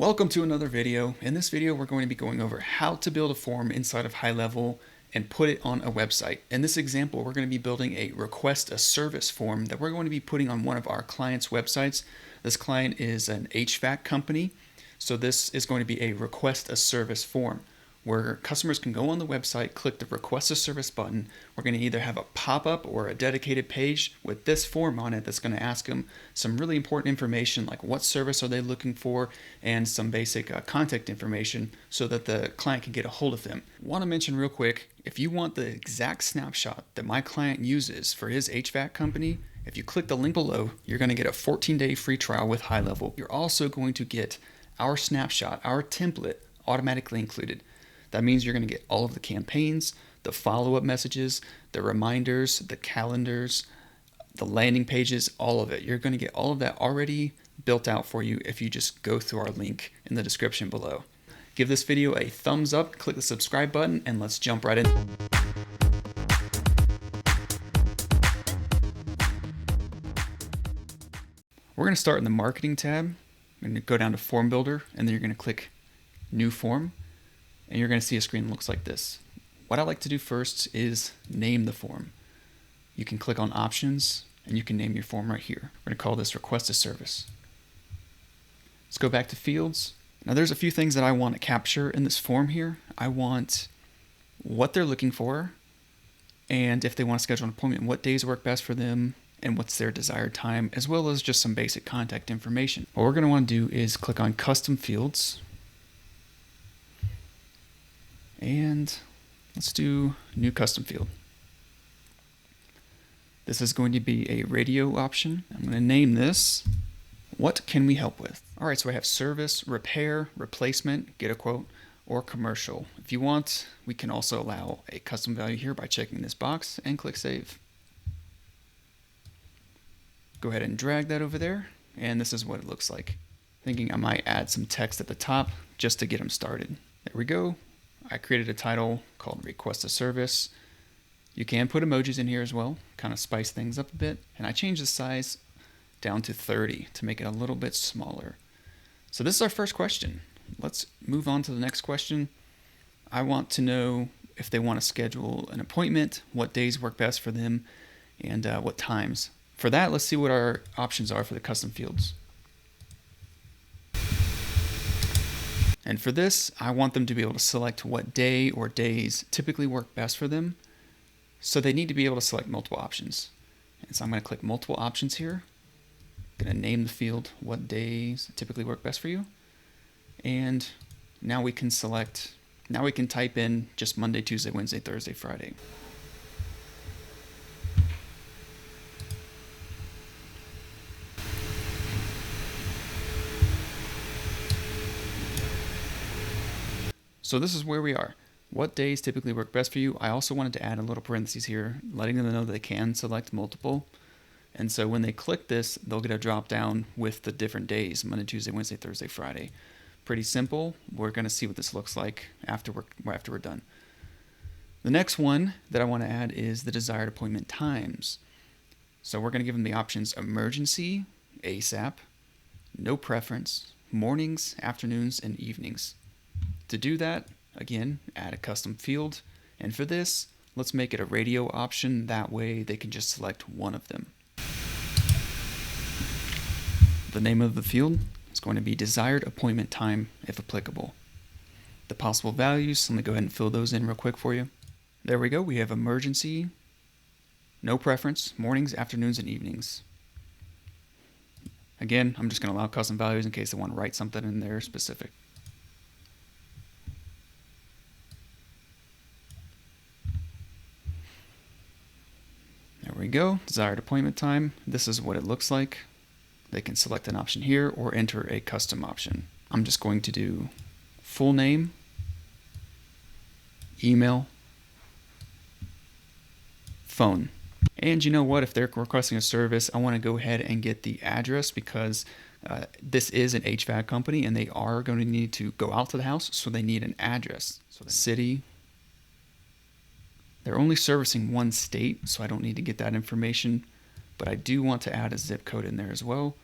Welcome to another video. In this video, we're going to be going over how to build a form inside of HighLevel and put it on a website. In this example, we're going to be building a request a service form that we're going to be putting on one of our clients' websites. This client is an HVAC company, so this is going to be a request a service form where customers can go on the website, click the request a service button. We're going to either have a pop-up or a dedicated page with this form on it that's going to ask them some really important information like what service are they looking for and some basic contact information so that the client can get a hold of them. Want to mention real quick, if you want the exact snapshot that my client uses for his HVAC company, if you click the link below, you're going to get a 14-day free trial with HighLevel. You're also going to get our snapshot, our template, automatically included. That means you're going to get all of the campaigns, the follow-up messages, the reminders, the calendars, the landing pages, all of it. You're going to get all of that already built out for you if you just go through our link in the description below. Give this video a thumbs up, click the subscribe button, and let's jump right in. We're going to start in the marketing tab. You're going to go down to form builder, and then you're going to click new form. And you're going to see a screen that looks like this. What I like to do first is name the form. You can click on options and you can name your form right here. We're going to call this request a service. Let's go back to fields. Now there's a few things that I want to capture in this form here. I want what they're looking for and if they want to schedule an appointment, what days work best for them and what's their desired time, as well as just some basic contact information. What we're going to want to do is click on custom fields. And let's do new custom field. This is going to be a radio option. I'm going to name this, what can we help with? All right, so I have service, repair, replacement, get a quote, or commercial. If you want, we can also allow a custom value here by checking this box and click save. Go ahead and drag that over there. And this is what it looks like. Thinking I might add some text at the top just to get them started. There we go. I created a title called Request a Service. You can put emojis in here as well, kind of spice things up a bit. And I changed the size down to 30 to make it a little bit smaller. So this is our first question. Let's move on to the next question. I want to know if they want to schedule an appointment, what days work best for them, and what times. For that, let's see what our options are for the custom fields. And for this, I want them to be able to select what day or days typically work best for them. So they need to be able to select multiple options. And so I'm going to click multiple options here. I'm going to name the field what days typically work best for you. And now we can type in just Monday, Tuesday, Wednesday, Thursday, Friday. So this is where we are. What days typically work best for you? I also wanted to add a little parentheses here, letting them know that they can select multiple. And so when they click this, they'll get a drop down with the different days, Monday, Tuesday, Wednesday, Thursday, Friday. Pretty simple. We're going to see what this looks like after we're done. The next one that I want to add is the desired appointment times. So we're going to give them the options emergency, ASAP, no preference, mornings, afternoons, and evenings. To do that, again, add a custom field. And for this, let's make it a radio option. That way they can just select one of them. The name of the field is going to be desired appointment time, if applicable. The possible values, let me go ahead and fill those in real quick for you. There we go. We have emergency, no preference, mornings, afternoons, and evenings. Again, I'm just going to allow custom values in case they want to write something in there specific. There we go, desired appointment time. This is what it looks like. They can select an option here or enter a custom option. I'm just going to do full name, email, phone. And you know what, if they're requesting a service, I want to go ahead and get the address because this is an HVAC company and they are going to need to go out to the house, so they need an address. So the city. They're only servicing one state, so I don't need to get that information, but I do want to add a zip code in there as well.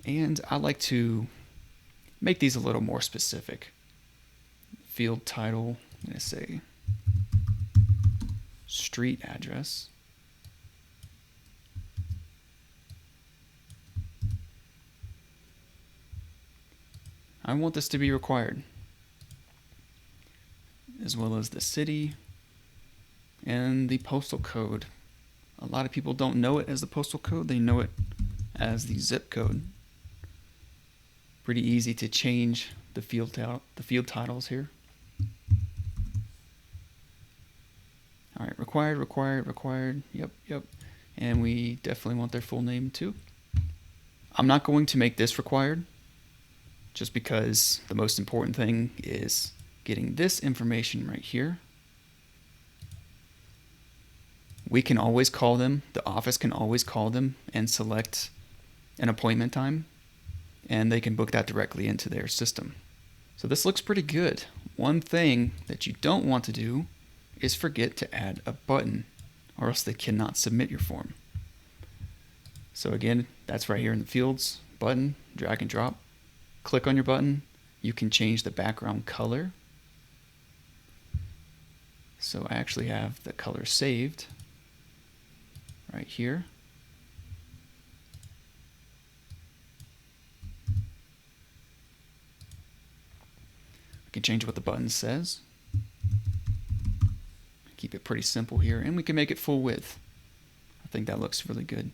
And I like to make these a little more specific. Field title, I'm going to say street address. I want this to be required, as well as the city and the postal code. A lot of people don't know it as the postal code, they know it as the zip code. Pretty easy to change the field titles here. All right, required. Yep. And we definitely want their full name too. I'm not going to make this required, just because the most important thing is getting this information right here. We can always call them, the office can always call them and select an appointment time, and they can book that directly into their system. So this looks pretty good. One thing that you don't want to do is forget to add a button, or else they cannot submit your form. So again, that's right here in the fields, button, drag and drop. Click on your button. You can change the background color. So I actually have the color saved right here. I can change what the button says. Keep it pretty simple here, and we can make it full width. I think that looks really good.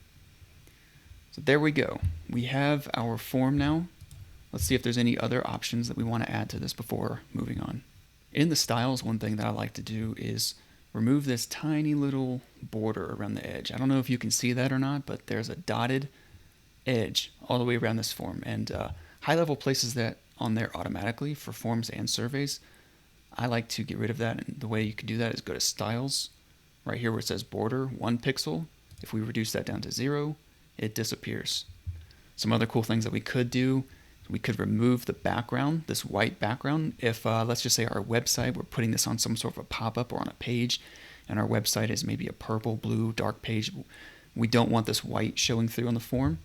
So there we go. We have our form now. Let's see if there's any other options that we want to add to this before moving on. In the styles, one thing that I like to do is remove this tiny little border around the edge. I don't know if you can see that or not, but there's a dotted edge all the way around this form, and HighLevel places that on there automatically for forms and surveys. I like to get rid of that, and the way you can do that is go to Styles, right here where it says Border 1 pixel. If we reduce that down to 0, it disappears. Some other cool things that we could do, we could remove the background, this white background. If let's just say our website, we're putting this on some sort of a pop-up or on a page, and our website is maybe a purple, blue, dark page. We don't want this white showing through on the form.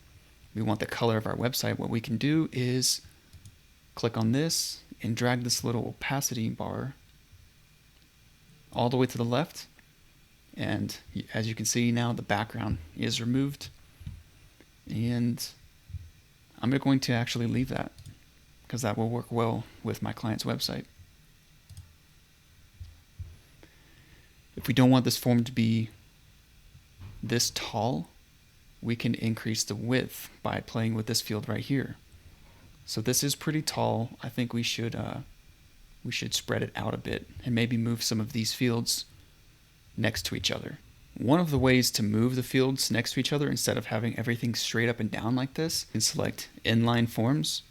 We want the color of our website. What we can do is click on this and drag this little opacity bar all the way to the left, and as you can see now, the background is removed, and I'm going to actually leave that because that will work well with my client's website. If we don't want this form to be this tall, we can increase the width by playing with this field right here. So this is pretty tall. I think we should spread it out a bit and maybe move some of these fields next to each other. One of the ways to move the fields next to each other instead of having everything straight up and down like this is select Inline Forms,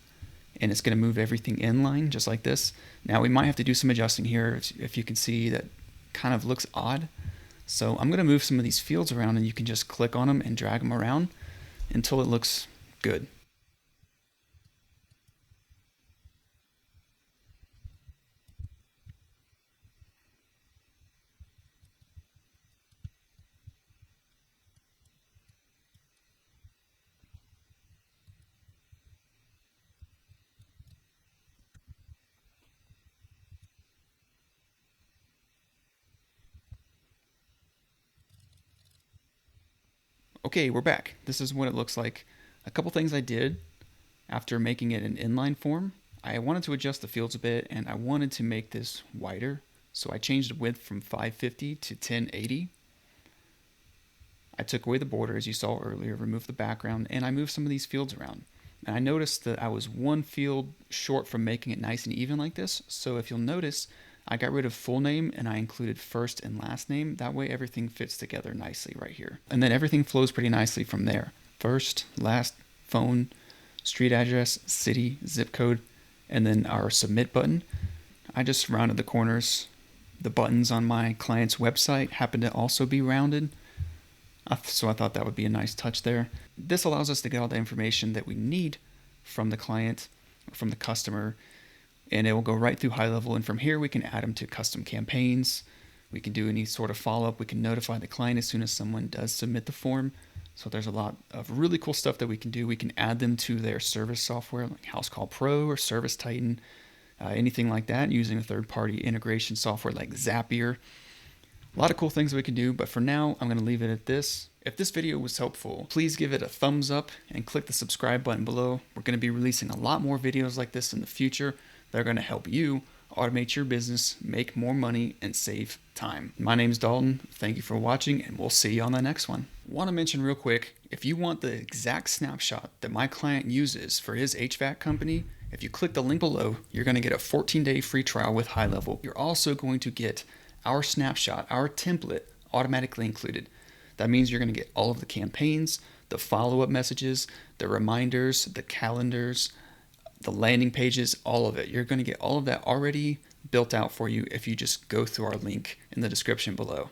and it's going to move everything inline just like this. Now we might have to do some adjusting here. If you can see, that kind of looks odd. So I'm going to move some of these fields around, and you can just click on them and drag them around until it looks good. Okay, we're back. This is what it looks like. A couple things I did after making it an inline form. I wanted to adjust the fields a bit, and I wanted to make this wider. So I changed the width from 550 to 1080. I took away the border, as you saw earlier, removed the background, and I moved some of these fields around. And I noticed that I was one field short from making it nice and even like this. So if you'll notice, I got rid of full name and I included first and last name. That way everything fits together nicely right here. And then everything flows pretty nicely from there. First, last, phone, street address, city, zip code, and then our submit button. I just rounded the corners. The buttons on my client's website happen to also be rounded. So I thought that would be a nice touch there. This allows us to get all the information that we need from the client, from the customer, and it will go right through HighLevel, and from here we can add them to custom campaigns. We can do any sort of follow-up. We can notify the client as soon as someone does submit the form. So there's a lot of really cool stuff that we can do. We can add them to their service software like HouseCall Pro or Service Titan, anything like that, using a third-party integration software like Zapier. A lot of cool things we can do, but for now, I'm going to leave it at this. If this video was helpful, please give it a thumbs up and click the subscribe button below. We're going to be releasing a lot more videos like this in the future that are going to help you automate your business, make more money, and save time. My name's Dalton. Thank you for watching, and we'll see you on the next one. Want to mention real quick, if you want the exact snapshot that my client uses for his HVAC company, if you click the link below, you're going to get a 14-day free trial with HighLevel. You're also going to get our snapshot, our template, automatically included. That means you're going to get all of the campaigns, the follow-up messages, the reminders, the calendars, the landing pages, all of it. You're going to get all of that already built out for you if you just go through our link in the description below.